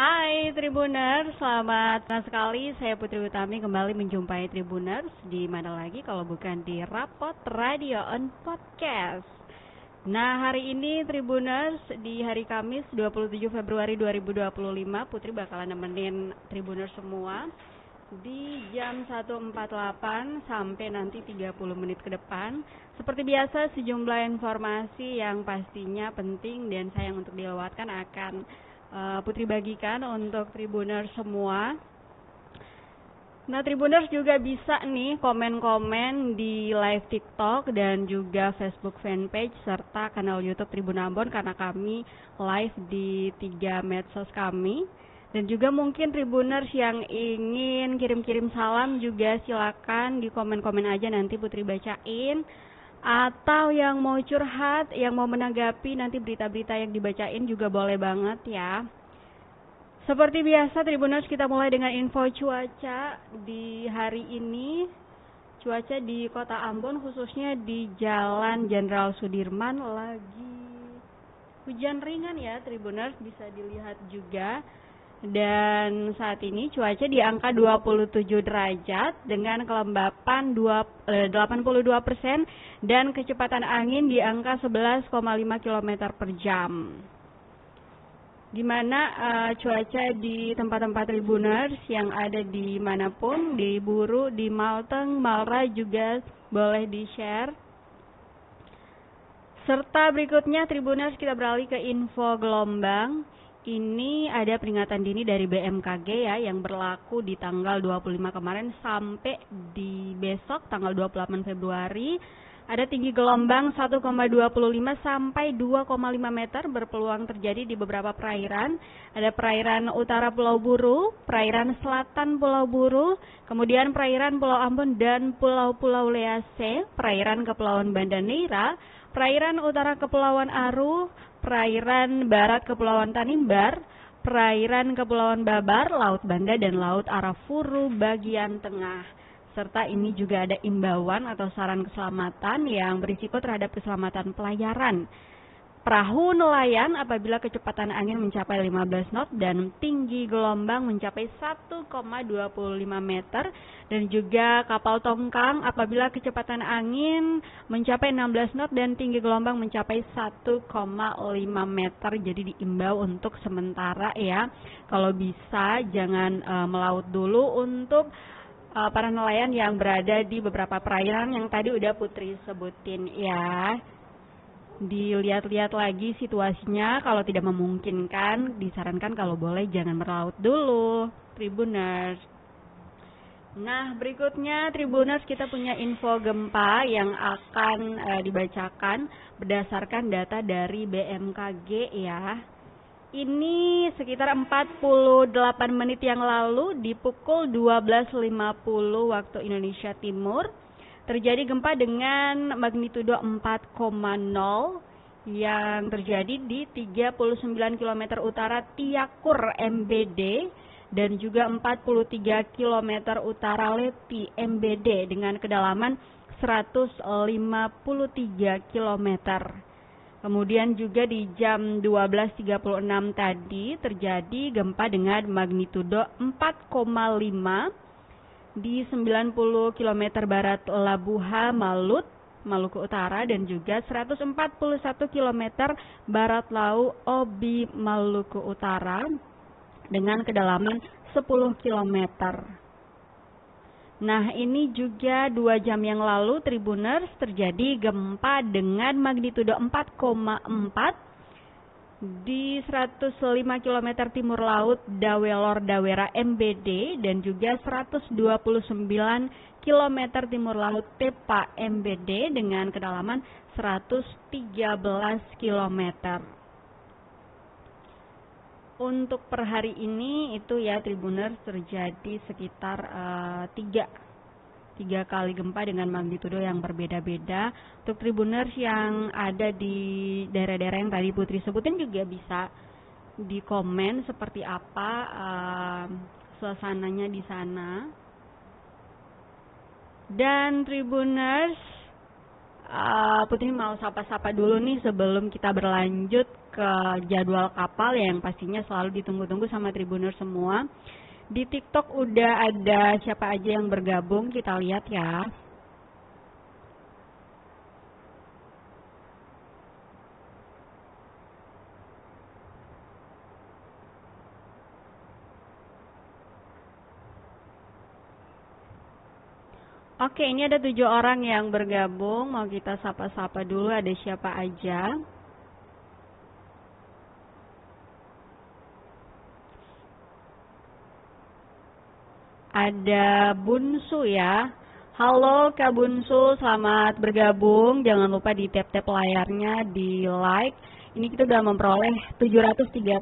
Hai Tribuners, selamat datang sekali. Saya Putri Utami kembali menjumpai Tribuners di mana lagi kalau bukan di Rapot Radio on Podcast. Nah, hari ini Tribuners di hari Kamis 27 Februari 2025, Putri bakalan nemenin Tribuners semua di jam 1.48 sampai nanti 30 menit ke depan. Seperti biasa, sejumlah informasi yang pastinya penting dan sayang untuk dilewatkan akan Putri bagikan untuk Tribuners semua. Nah, Tribuners juga bisa nih komen-komen di live TikTok dan juga Facebook fanpage serta kanal YouTube Tribun Ambon karena kami live di 3 medsos kami. Dan juga mungkin Tribuners yang ingin kirim-kirim salam juga silakan di komen-komen aja, nanti Putri bacain. Atau yang mau curhat, yang mau menanggapi nanti berita-berita yang dibacain juga boleh banget ya. Seperti biasa Tribuners, kita mulai dengan info cuaca di hari ini. Cuaca di kota Ambon khususnya di Jalan Jenderal Sudirman lagi hujan ringan ya Tribuners, bisa dilihat juga. Dan saat ini cuaca di angka 27 derajat dengan kelembapan 82% dan kecepatan angin di angka 11,5 km per jam. Dimana cuaca di tempat-tempat Tribuners yang ada di manapun, di Buru, di Malteng, Malra juga boleh di-share. Serta berikutnya Tribuners kita beralih ke info gelombang. Ini ada peringatan dini dari BMKG ya yang berlaku di tanggal 25 kemarin sampai di besok tanggal 28 Februari. Ada tinggi gelombang 1,25 sampai 2,5 meter berpeluang terjadi di beberapa perairan. Ada perairan utara Pulau Buru, perairan selatan Pulau Buru, kemudian perairan Pulau Ambon dan Pulau-Pulau Lease, perairan Kepulauan Banda Neira, perairan utara Kepulauan Aru, perairan barat Kepulauan Tanimbar, perairan Kepulauan Babar, Laut Banda, dan Laut Arafuru bagian tengah. Serta ini juga ada imbauan atau saran keselamatan yang berisiko terhadap keselamatan pelayaran. Perahu nelayan apabila kecepatan angin mencapai 15 knot dan tinggi gelombang mencapai 1,25 meter, dan juga kapal tongkang apabila kecepatan angin mencapai 16 knot dan tinggi gelombang mencapai 1,5 meter. Jadi diimbau untuk sementara ya, kalau bisa jangan melaut dulu untuk para nelayan yang berada di beberapa perairan yang tadi udah Putri sebutin ya. Dilihat-lihat lagi situasinya, kalau tidak memungkinkan disarankan kalau boleh jangan melaut dulu Tribuners. Nah, berikutnya Tribuners kita punya info gempa yang akan dibacakan berdasarkan data dari BMKG ya. Ini sekitar 48 menit yang lalu di pukul 12.50 waktu Indonesia Timur terjadi gempa dengan magnitudo 4,0 yang terjadi di 39 km utara Tiakur MBD dan juga 43 km utara Leti MBD dengan kedalaman 153 km. Kemudian juga di jam 12.36 tadi terjadi gempa dengan magnitudo 4,5 di 90 km barat Labuha Malut, Maluku Utara, dan juga 141 km barat laut Obi, Maluku Utara dengan kedalaman 10 km. Nah, ini juga 2 jam yang lalu Tribuners terjadi gempa dengan magnitudo 4,4 di 105 km timur laut Dawelor Dawera MBD dan juga 129 km timur laut Tepa MBD dengan kedalaman 113 km. Untuk per hari ini itu ya Tribuners terjadi sekitar 3 kali gempa dengan magnitudo yang berbeda-beda. Untuk Tribuners yang ada di daerah-daerah yang tadi Putri sebutin juga bisa di komen seperti apa suasananya di sana. Dan Tribuners Putri mau sapa-sapa dulu nih sebelum kita berlanjut ke jadwal kapal yang pastinya selalu ditunggu-tunggu sama Tribuners semua. Di TikTok udah ada siapa aja yang bergabung, kita lihat ya. Oke, ini ada 7 orang yang bergabung. Mau kita sapa-sapa dulu, ada siapa aja? Ada Bunsu ya. Halo Kak Bunsu, selamat bergabung. Jangan lupa di tap-tap layarnya, di like. Ini kita udah memperoleh 731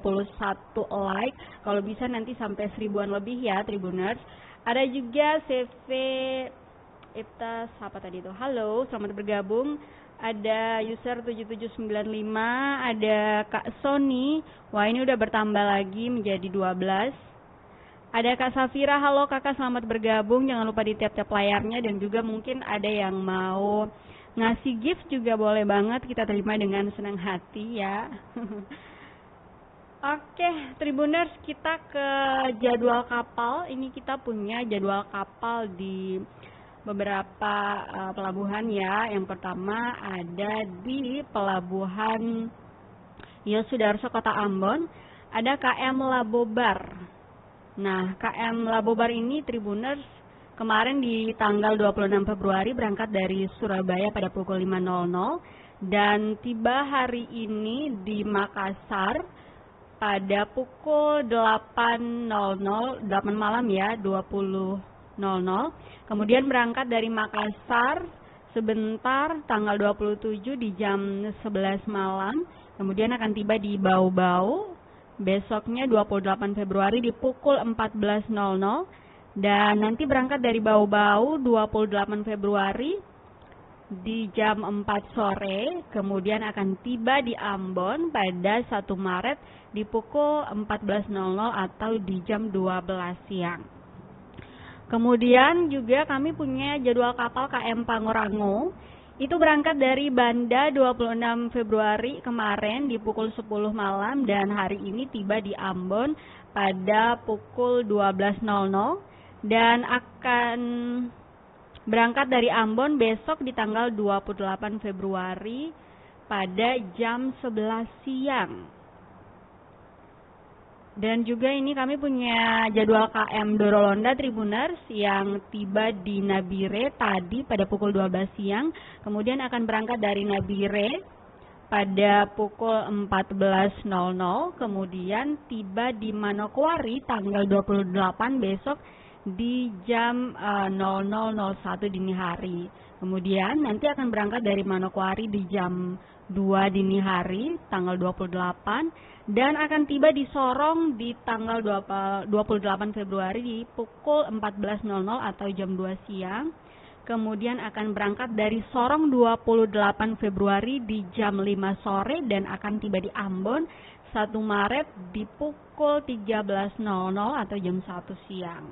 like. Kalau bisa nanti sampai 1000-an lebih ya, Tribuners. Ada juga CV Ita, siapa tadi itu? Halo, selamat bergabung. Ada user 7795, ada Kak Sony. Wah, ini udah bertambah lagi menjadi 12. Ada Kak Safira, halo kakak, selamat bergabung. Jangan lupa di tap-tap layarnya, dan juga mungkin ada yang mau ngasih gift juga boleh banget, kita terima dengan senang hati ya. Oke, Tribuners, kita ke jadwal kapal. Ini kita punya jadwal kapal di beberapa pelabuhan ya. Yang pertama ada di Pelabuhan Yosudarso Kota Ambon, ada KM Labobar. Nah, KM Labobar ini Tribuners kemarin di tanggal 26 Februari berangkat dari Surabaya pada pukul 5.00 dan tiba hari ini di Makassar pada pukul 8.00, 8 malam ya, 20.00. Kemudian berangkat dari Makassar sebentar tanggal 27 di jam 11 malam. Kemudian akan tiba di Bau-Bau besoknya 28 Februari di pukul 14.00. Dan nanti berangkat dari Bau-Bau 28 Februari di jam 4 sore. Kemudian akan tiba di Ambon pada 1 Maret di pukul 14.00 atau di jam 12 siang. Kemudian juga kami punya jadwal kapal KM Pangrango. Itu berangkat dari Banda 26 Februari kemarin di pukul 10 malam dan hari ini tiba di Ambon pada pukul 12.00 dan akan berangkat dari Ambon besok di tanggal 28 Februari pada jam 11 siang. Dan juga ini kami punya jadwal KM Dorolonda Tribuners yang tiba di Nabire tadi pada pukul 12 siang. Kemudian akan berangkat dari Nabire pada pukul 14.00. Kemudian tiba di Manokwari tanggal 28 besok di jam 00.01 dini hari. Kemudian nanti akan berangkat dari Manokwari di jam 2 dini hari tanggal 28 dan akan tiba di Sorong di tanggal 28 Februari di pukul 14.00 atau jam 2 siang. Kemudian akan berangkat dari Sorong 28 Februari di jam 5 sore dan akan tiba di Ambon 1 Maret di pukul 13.00 atau jam 1 siang.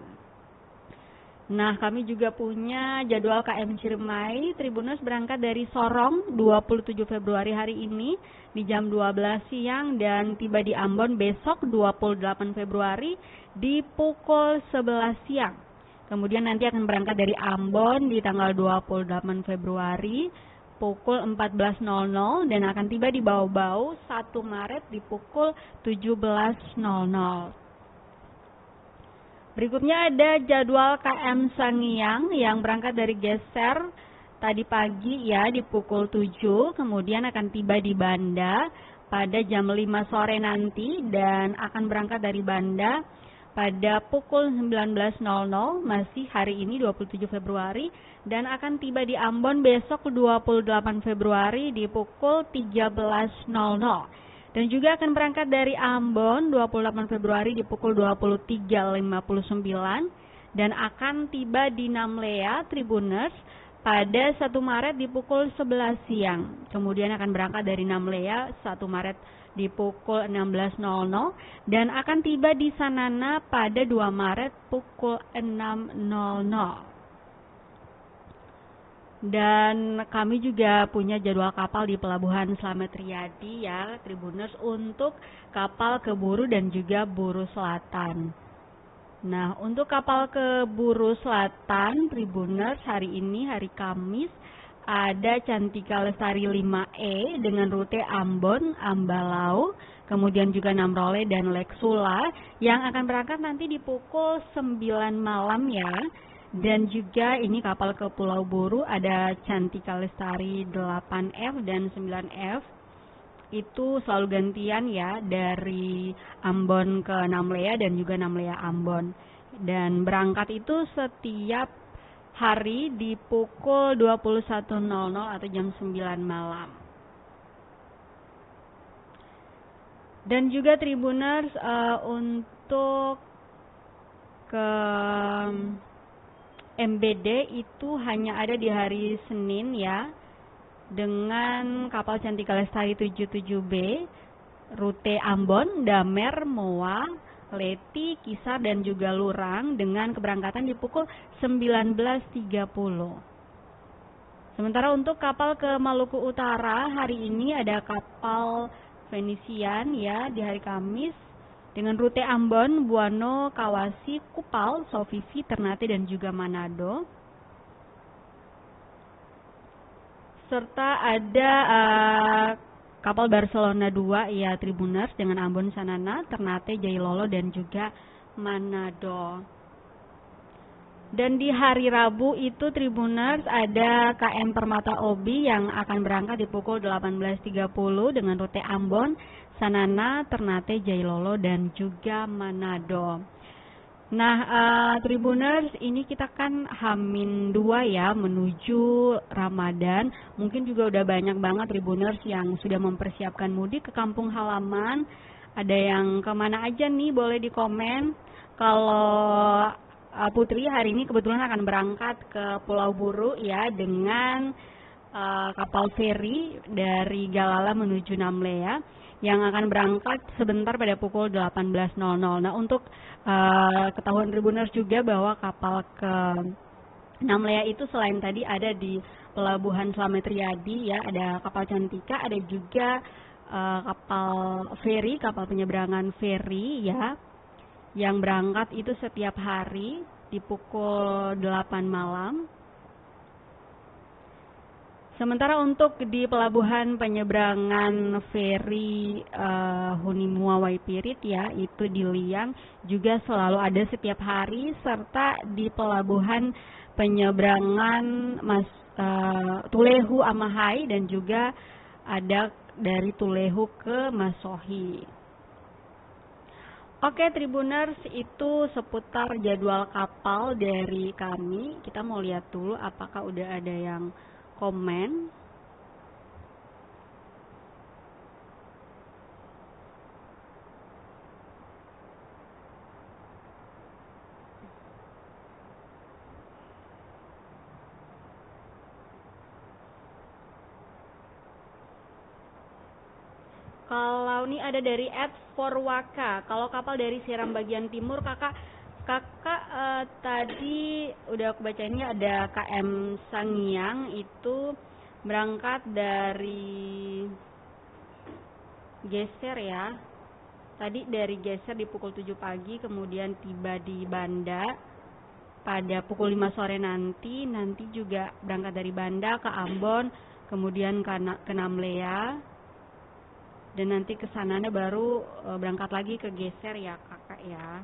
Nah, kami juga punya jadwal KM Ciremai. Tribuners berangkat dari Sorong 27 Februari hari ini di jam 12 siang dan tiba di Ambon besok 28 Februari di pukul 11 siang. Kemudian nanti akan berangkat dari Ambon di tanggal 28 Februari pukul 14.00 dan akan tiba di Bau-Bau 1 Maret di pukul 17.00. Berikutnya ada jadwal KM Sangiang yang berangkat dari Geser tadi pagi ya di pukul 7, kemudian akan tiba di Banda pada jam 5 sore nanti dan akan berangkat dari Banda pada pukul 19.00 masih hari ini 27 Februari dan akan tiba di Ambon besok 28 Februari di pukul 13.00. Dan juga akan berangkat dari Ambon 28 Februari di pukul 23.59 dan akan tiba di Namlea Tribuners pada 1 Maret di pukul 11 siang. Kemudian akan berangkat dari Namlea 1 Maret di pukul 16.00 dan akan tiba di Sanana pada 2 Maret pukul 6.00. Dan kami juga punya jadwal kapal di Pelabuhan Slamet Riyadi ya, Tribuners, untuk kapal ke Buru dan juga Buru Selatan. Nah, untuk kapal ke Buru Selatan, Tribuners, hari ini hari Kamis ada Cantika Lestari 5E dengan rute Ambon, Ambalau, kemudian juga Namrole dan Leksula yang akan berangkat nanti di pukul 9 malam ya. Dan juga ini kapal ke Pulau Buru ada Cantika Lestari 8F dan 9F. Itu selalu gantian ya, dari Ambon ke Namlea dan juga Namlea Ambon. Dan berangkat itu setiap hari di pukul 21.00 atau jam 9 malam. Dan juga Tribuners, untuk ke MBD itu hanya ada di hari Senin ya, dengan kapal Cantika Lestari 77B, rute Ambon, Damer, Moa, Leti, Kisar dan juga Lurang dengan keberangkatan di pukul 19.30. Sementara untuk kapal ke Maluku Utara hari ini ada kapal Venetian ya di hari Kamis dengan rute Ambon, Buano, Kawasi, Kupal, Sofifi, Ternate dan juga Manado. Serta ada kapal Barcelona 2 ya Tribuners dengan Ambon, Sanana, Ternate, Jailolo dan juga Manado. Dan di hari Rabu itu Tribuners ada KM Permata Obi yang akan berangkat di pukul 18.30 dengan rute Ambon, Sanana, Ternate, Jailolo dan juga Manado. Nah, Tribuners, ini kita kan H-2 ya menuju Ramadan. Mungkin juga udah banyak banget Tribuners yang sudah mempersiapkan mudik ke kampung halaman. Ada yang kemana aja nih, boleh di komen. Kalau Putri hari ini kebetulan akan berangkat ke Pulau Buru ya dengan kapal feri dari Galala menuju Namlea yang akan berangkat sebentar pada pukul 18.00. Nah, untuk ketahuan Tribuners juga bahwa kapal ke Namlea itu selain tadi ada di Pelabuhan Slamet Riyadi ya, ada kapal Cantika, ada juga kapal feri, kapal penyeberangan feri ya, yang berangkat itu setiap hari di pukul 8 malam. Sementara untuk di Pelabuhan Penyeberangan Feri Hunimua Waipirit ya, itu di Liang juga selalu ada setiap hari, serta di Pelabuhan Penyeberangan Tulehu Amahai dan juga ada dari Tulehu ke Masohi. Oke Tribuners, itu seputar jadwal kapal dari kami. Kita mau lihat dulu apakah udah ada yang komen. Kalau ini ada dari @forwaka. Kalau kapal dari Seram bagian timur, kakak tadi udah aku bacainnya ada KM Sangiang itu berangkat dari Geser ya. Tadi dari Geser di pukul 7 pagi, kemudian tiba di Banda pada pukul 5 sore nanti juga berangkat dari Banda ke Ambon, kemudian ke Namlea, dan nanti ke sananya baru berangkat lagi ke Geser ya kakak ya.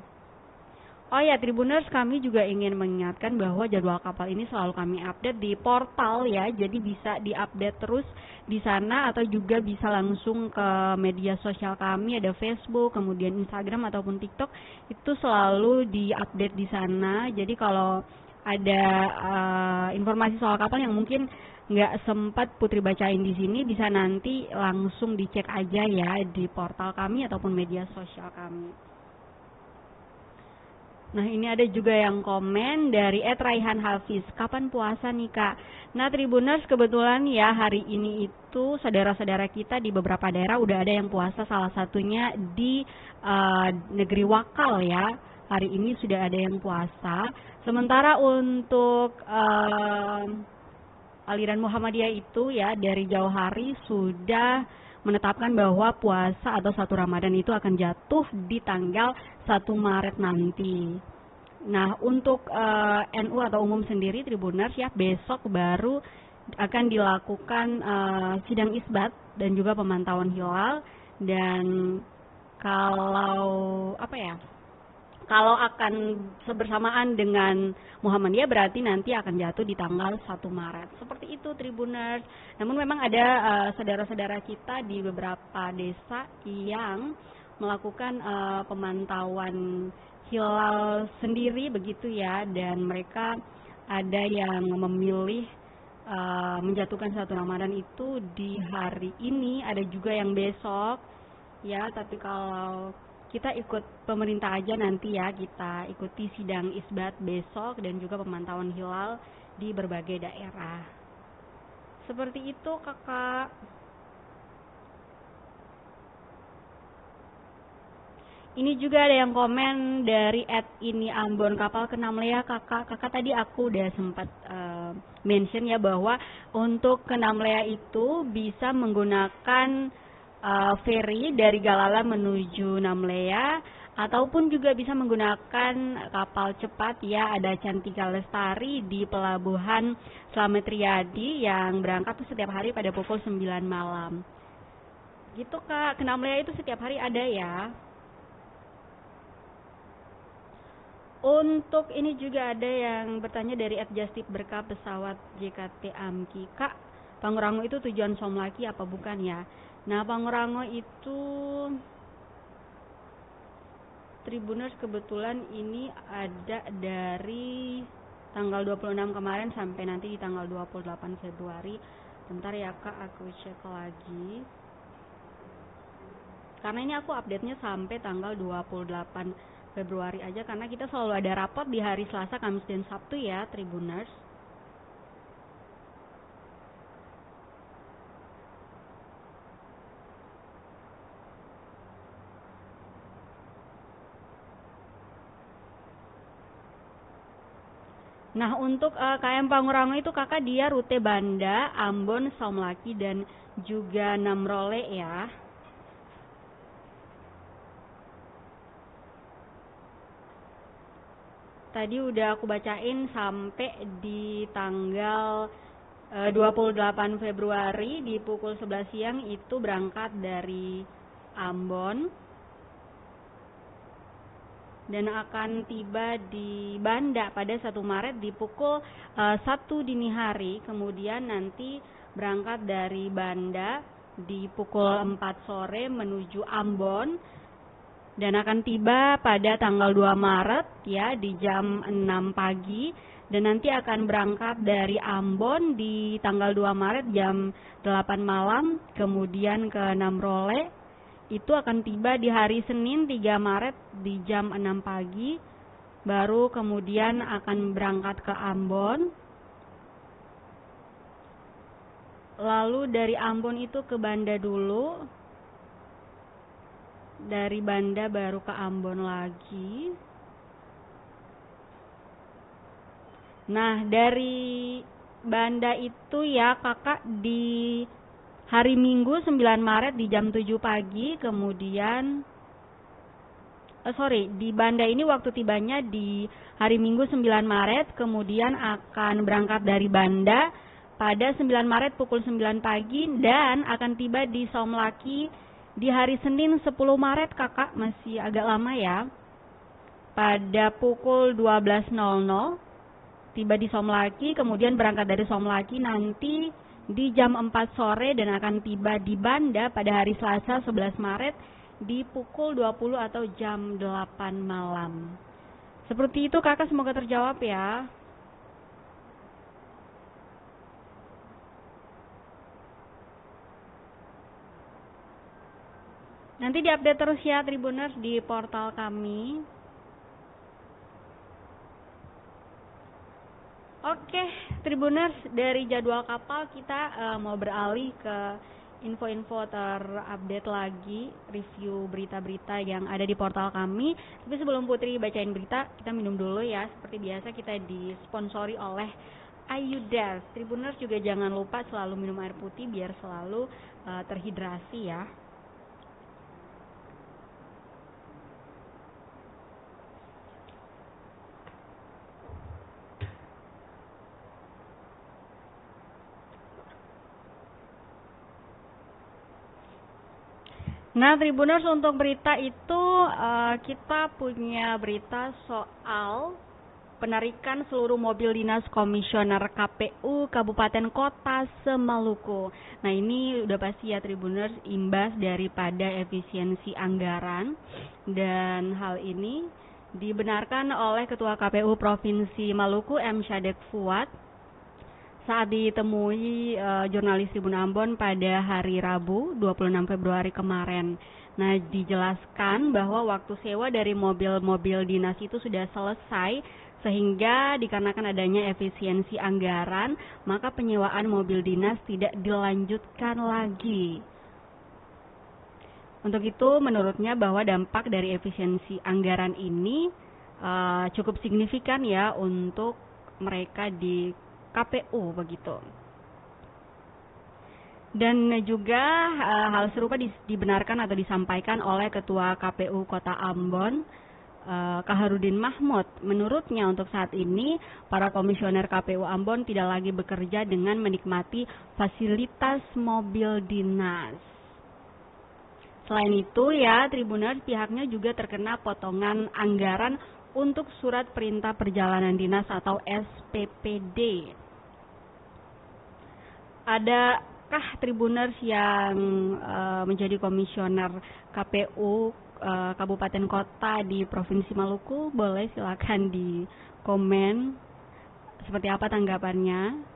Oh ya Tribuners, kami juga ingin mengingatkan bahwa jadwal kapal ini selalu kami update di portal ya, jadi bisa diupdate terus di sana atau juga bisa langsung ke media sosial kami, ada Facebook, kemudian Instagram ataupun TikTok, itu selalu diupdate di sana. Jadi kalau ada informasi soal kapal yang mungkin nggak sempat Putri bacain di sini, bisa nanti langsung dicek aja ya di portal kami ataupun media sosial kami. Nah ini ada juga yang komen dari @Raihan Hafiz, kapan puasa nih kak? Nah Tribuners, kebetulan ya hari ini itu saudara-saudara kita di beberapa daerah udah ada yang puasa, salah satunya di negeri Wakal ya. Hari ini sudah ada yang puasa. Sementara untuk aliran Muhammadiyah itu ya dari jauh hari sudah menetapkan bahwa puasa atau 1 Ramadan itu akan jatuh di tanggal 1 Maret nanti. Nah, untuk NU atau umum sendiri Tribuners ya, besok baru akan dilakukan sidang isbat dan juga pemantauan hilal. Dan kalau kalau akan bersamaan dengan Muhammadiyah berarti nanti akan jatuh di tanggal 1 Maret. Seperti itu Tribuners. Namun memang ada saudara-saudara kita di beberapa desa yang melakukan pemantauan hilal sendiri begitu ya, dan mereka ada yang memilih menjatuhkan 1 Ramadan itu di hari ini, ada juga yang besok ya. Tapi kalau kita ikut pemerintah aja nanti ya, kita ikuti sidang isbat besok dan juga pemantauan hilal di berbagai daerah. Seperti itu kakak. Ini juga ada yang komen dari @ini Ambon kapal ke Namlea kakak. Kakak tadi aku udah sempat mention ya bahwa untuk ke Namlea itu bisa menggunakan ferry dari Galala menuju Namlea, ataupun juga bisa menggunakan kapal cepat ya. Ada Cantika Lestari di pelabuhan Slamet Riyadi yang berangkat tuh setiap hari pada pukul 9 malam. Gitu kak, ke Namlea itu setiap hari ada ya. Untuk ini juga ada yang bertanya dari @justip berkah pesawat JKT Amki. Kak, Pangrango itu tujuan Somlaki apa bukan ya? Nah, Pangrango itu Tribuners kebetulan ini ada dari tanggal 26 kemarin sampai nanti di tanggal 28 Februari. Bentar ya kak, aku cek lagi. Karena ini aku update-nya sampai tanggal 28 Februari aja, karena kita selalu ada rapat di hari Selasa, Kamis, dan Sabtu ya Tribuners. Nah, untuk KM Pangrango itu kakak dia rute Banda, Ambon, Somlaki, dan juga Namrole ya. Tadi udah aku bacain sampai di tanggal 28 Februari di pukul 11 siang itu berangkat dari Ambon dan akan tiba di Banda pada 1 Maret di pukul 1 dini hari. Kemudian nanti berangkat dari Banda di pukul 4 sore menuju Ambon dan akan tiba pada tanggal 2 Maret ya di jam 6 pagi, dan nanti akan berangkat dari Ambon di tanggal 2 Maret jam 8 malam, kemudian ke Namrole itu akan tiba di hari Senin 3 Maret di jam 6 pagi, baru kemudian akan berangkat ke Ambon. Lalu dari Ambon itu ke Banda dulu, dari Banda baru ke Ambon lagi. Nah, dari Banda itu ya kakak di hari Minggu 9 Maret di jam 7 pagi, kemudian di Banda ini waktu tibanya di hari Minggu 9 Maret, kemudian akan berangkat dari Banda pada 9 Maret pukul 9 pagi dan akan tiba di Somlaki di hari Senin 10 Maret kakak, masih agak lama ya, pada pukul 12.00 tiba di Somlaki, kemudian berangkat dari Somlaki nanti di jam 4 sore dan akan tiba di Banda pada hari Selasa 11 Maret di pukul 20 atau jam 8 malam. Seperti itu kakak, semoga terjawab ya. Nanti diupdate terus ya Tribuners di portal kami. Oke, Tribuners, dari jadwal kapal kita mau beralih ke info-info terupdate lagi, review berita-berita yang ada di portal kami. Tapi sebelum Putri bacain berita, kita minum dulu ya. Seperti biasa kita disponsori oleh Ayudas. Tribuners juga jangan lupa selalu minum air putih biar selalu terhidrasi ya. Nah, Tribuners, untuk berita itu kita punya berita soal penarikan seluruh mobil dinas komisioner KPU Kabupaten Kota Semaluku. Nah, ini udah pasti ya Tribuners, imbas daripada efisiensi anggaran, dan hal ini dibenarkan oleh Ketua KPU Provinsi Maluku M. Syadek Fuad saat ditemui jurnalis Tribun Ambon pada hari Rabu 26 Februari kemarin. Nah, dijelaskan bahwa waktu sewa dari mobil-mobil dinas itu sudah selesai, sehingga dikarenakan adanya efisiensi anggaran, maka penyewaan mobil dinas tidak dilanjutkan lagi. Untuk itu, menurutnya bahwa dampak dari efisiensi anggaran ini cukup signifikan ya untuk mereka di KPU begitu. Dan juga hal serupa dibenarkan atau disampaikan oleh Ketua KPU Kota Ambon, Kaharudin Mahmud. Menurutnya untuk saat ini para komisioner KPU Ambon tidak lagi bekerja dengan menikmati fasilitas mobil dinas. Selain itu ya Tribuners, pihaknya juga terkena potongan anggaran untuk surat perintah perjalanan dinas atau SPPD. Adakah Tribuners yang menjadi komisioner KPU Kabupaten Kota di Provinsi Maluku? Boleh silakan di komen seperti apa tanggapannya.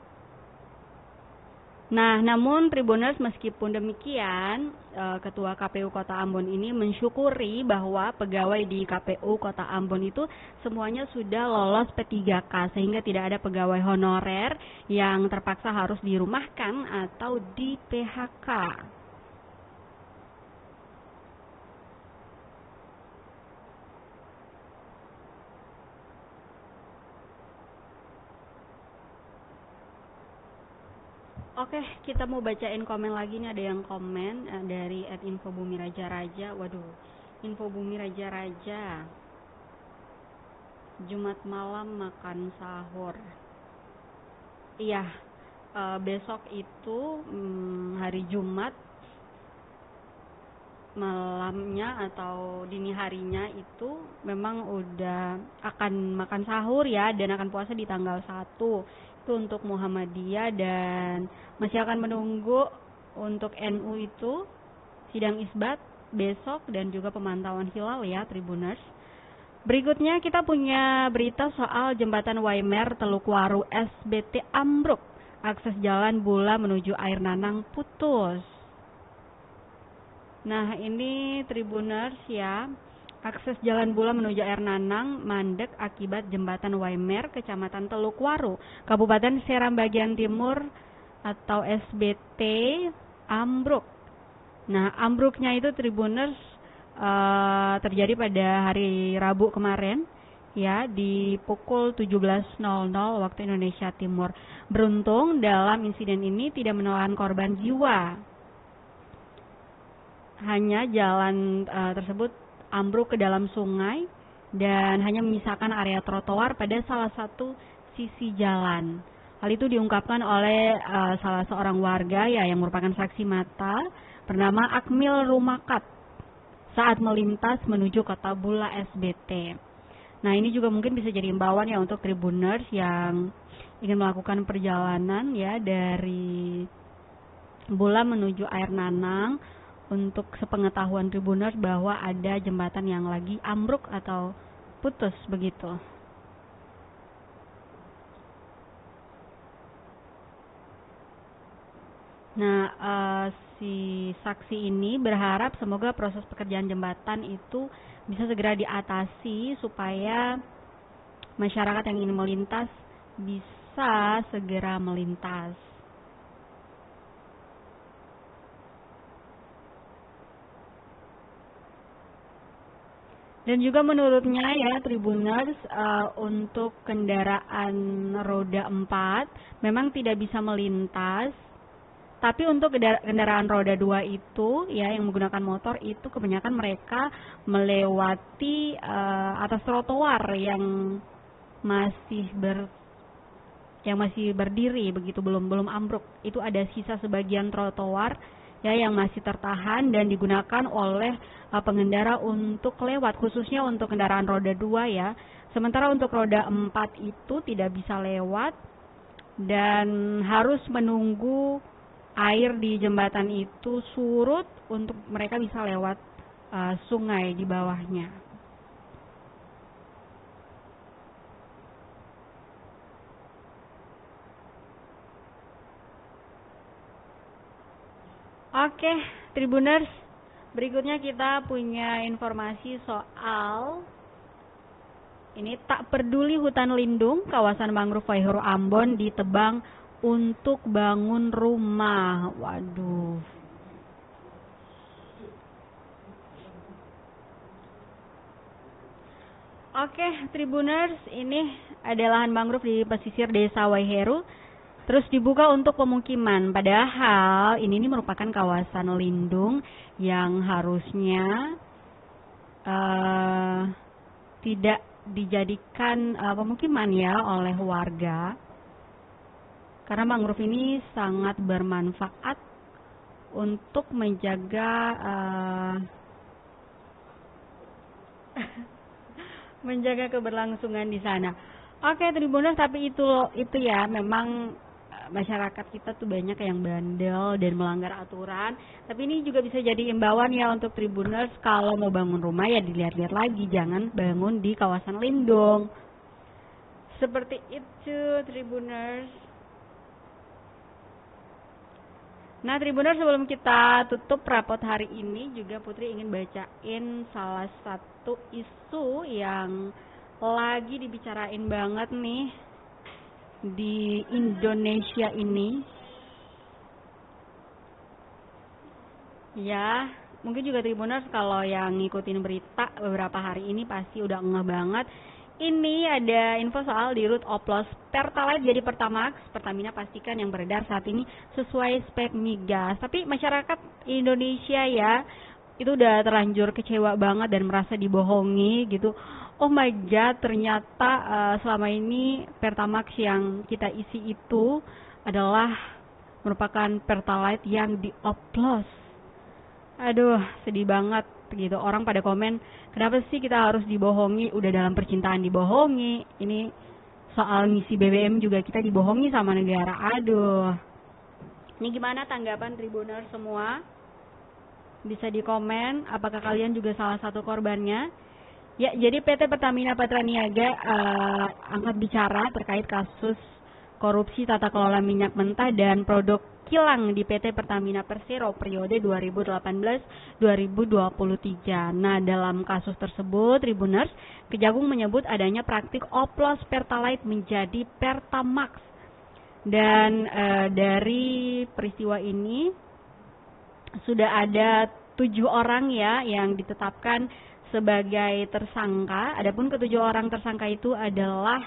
Nah, namun Tribuners, meskipun demikian, Ketua KPU Kota Ambon ini mensyukuri bahwa pegawai di KPU Kota Ambon itu semuanya sudah lolos P3K, sehingga tidak ada pegawai honorer yang terpaksa harus dirumahkan atau di PHK. Oke, kita mau bacain komen lagi nih, ada yang komen dari @infobumi_raja-raja. Waduh, Infobumi Raja-Raja. Jumat malam makan sahur. Iya, besok itu hari Jumat malamnya atau dini harinya itu memang udah akan makan sahur ya, dan akan puasa di tanggal 1. Itu untuk Muhammadiyah, dan masih akan menunggu untuk NU itu sidang isbat besok dan juga pemantauan hilal ya Tribuners. Berikutnya kita punya berita soal jembatan Waimer Teluk Waru SBT ambruk, akses jalan Bula menuju Air Nanang putus. Nah, ini Tribuners ya, akses jalan Bula menuju Air Nanang mandek akibat jembatan Waimer Kecamatan Teluk Waru, Kabupaten Seram bagian timur atau SBT ambruk. Nah, ambruknya itu Tribuners terjadi pada hari Rabu kemarin ya, di pukul 17.00 waktu Indonesia Timur. Beruntung dalam insiden ini tidak menelan korban jiwa. Hanya jalan tersebut ambruk ke dalam sungai dan hanya menyisakan area trotoar pada salah satu sisi jalan. Hal itu diungkapkan oleh salah seorang warga ya yang merupakan saksi mata bernama Akmil Rumakat saat melintas menuju Kota Bula SBT. Nah, ini juga mungkin bisa jadi imbauan ya untuk Tribuners yang ingin melakukan perjalanan ya dari Bula menuju Air Nanang, untuk sepengetahuan Tribuners bahwa ada jembatan yang lagi ambruk atau putus begitu. Nah, si saksi ini berharap semoga proses pekerjaan jembatan itu bisa segera diatasi supaya masyarakat yang ingin melintas bisa segera melintas. Dan juga menurutnya ya Tribuners, untuk kendaraan roda 4 memang tidak bisa melintas. Tapi untuk kendaraan roda 2 itu ya yang menggunakan motor itu kebanyakan mereka melewati atas trotoar yang masih berdiri begitu, belum ambruk. Itu ada sisa sebagian trotoar ya yang masih tertahan dan digunakan oleh pengendara untuk lewat, khususnya untuk kendaraan roda 2 ya. Sementara untuk roda 4 itu tidak bisa lewat dan harus menunggu air di jembatan itu surut untuk mereka bisa lewat sungai di bawahnya. Oke, Tribuners, berikutnya kita punya informasi soal ini, tak peduli hutan lindung, kawasan mangrove Waihoro Ambon ditebang untuk bangun rumah. Waduh. Oke, Tribuners, ini ada lahan mangrove di pesisir desa Waihoro terus dibuka untuk pemukiman. Padahal ini merupakan kawasan lindung yang harusnya tidak dijadikan pemukiman ya oleh warga. Karena mangrove ini sangat bermanfaat untuk menjaga menjaga keberlangsungan di sana. Oke, Tribuners, tapi itu ya memang masyarakat kita tuh banyak yang bandel dan melanggar aturan. Tapi ini juga bisa jadi imbauan ya untuk Tribuners, kalau mau bangun rumah ya dilihat-lihat lagi, jangan bangun di kawasan lindung. Seperti itu, Tribuners. Nah, Tribuners, sebelum kita tutup rapot hari ini juga Putri ingin bacain salah satu isu yang lagi dibicarain banget nih di Indonesia ini. Ya, mungkin juga Tribuners kalau yang ngikutin berita beberapa hari ini pasti udah ngeh banget. Ini ada info soal di Dirut Oplos Pertalite jadi Pertamax. Pertamina pastikan yang beredar saat ini sesuai spek migas. Tapi masyarakat Indonesia ya, itu udah terlanjur kecewa banget dan merasa dibohongi gitu. Oh my god, ternyata selama ini Pertamax yang kita isi itu adalah merupakan Pertalite yang dioplos. Aduh, sedih banget gitu. Orang pada komen, kenapa sih kita harus dibohongi? Udah dalam percintaan dibohongi. Ini soal ngisi BBM juga kita dibohongi sama negara. Aduh. Ini gimana tanggapan Tribuners semua? Bisa di komen, apakah kalian juga salah satu korbannya? Ya, jadi PT Pertamina Patraniaga angkat bicara terkait kasus korupsi tata kelola minyak mentah dan produk kilang di PT Pertamina Persero periode 2018-2023. Nah, dalam kasus tersebut, Tribuners, Kejagung menyebut adanya praktik oplos Pertalite menjadi Pertamax. Dan dari peristiwa ini sudah ada 7 orang ya yang ditetapkan sebagai tersangka. Adapun ketujuh orang tersangka itu adalah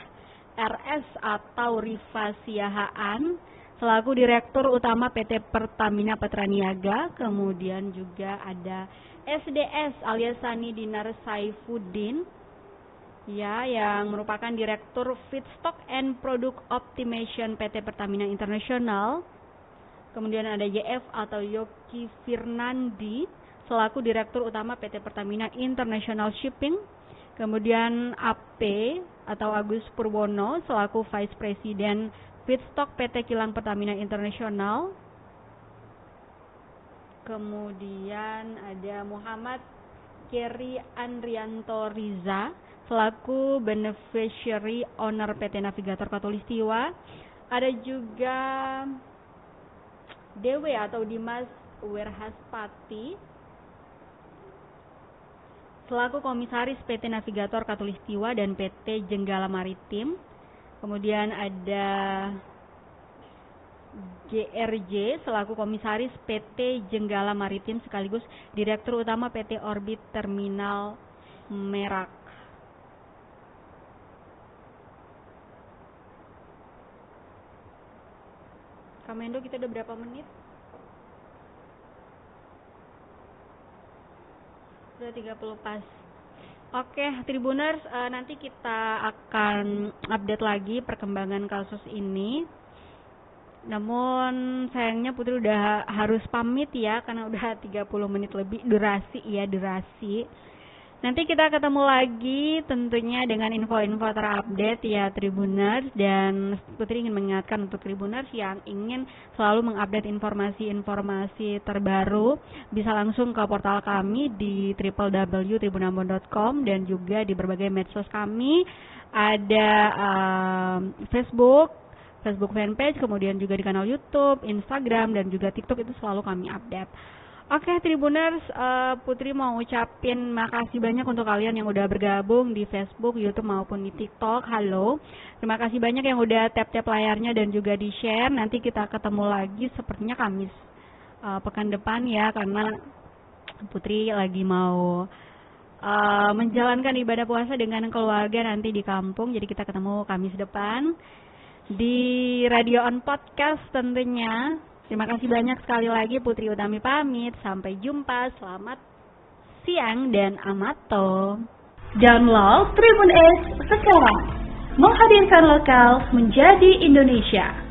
RS atau Rifa Siahaan selaku Direktur Utama PT Pertamina Patraniaga, kemudian juga ada SDS alias Sani Dinar Saifuddin ya yang merupakan Direktur Feedstock and Product Optimization PT Pertamina International. Kemudian ada YF atau Yoki Firnandi selaku Direktur Utama PT Pertamina International Shipping. Kemudian AP atau Agus Purwono selaku Vice President Feedstock PT Kilang Pertamina International. Kemudian ada Muhammad Keri Andrianto Riza selaku Beneficiary Owner PT Navigator Katulistiwa. Ada juga Dewe atau Dimas Werhaspati selaku Komisaris PT Navigator Katulistiwa dan PT Jenggala Maritim. Kemudian ada GRJ selaku Komisaris PT Jenggala Maritim sekaligus Direktur Utama PT Orbit Terminal Merak. Kamendo, kita udah berapa menit? Udah 30 pas. Oke, Tribuners, nanti kita akan update lagi perkembangan kasus ini. Namun sayangnya Putri udah harus pamit ya, karena udah 30 menit lebih durasi. Nanti kita ketemu lagi tentunya dengan info-info terupdate ya Tribuners, dan Putri ingin mengingatkan untuk Tribuners yang ingin selalu mengupdate informasi-informasi terbaru bisa langsung ke portal kami di www.tribunambon.com dan juga di berbagai medsos kami, ada Facebook fanpage, kemudian juga di kanal YouTube, Instagram, dan juga TikTok, itu selalu kami update. Oke Tribuners, Putri mau ucapin makasih banyak untuk kalian yang udah bergabung di Facebook, YouTube maupun di TikTok. Halo, terima kasih banyak yang udah tap-tap layarnya dan juga di share. Nanti kita ketemu lagi sepertinya Kamis pekan depan ya, karena Putri lagi mau menjalankan ibadah puasa dengan keluarga nanti di kampung. Jadi kita ketemu Kamis depan di Radio On Podcast tentunya. Terima kasih banyak sekali lagi, Putri Utami pamit. Sampai jumpa, selamat siang dan amato. Download Tribun X sekarang, menghadirkan lokal menjadi Indonesia.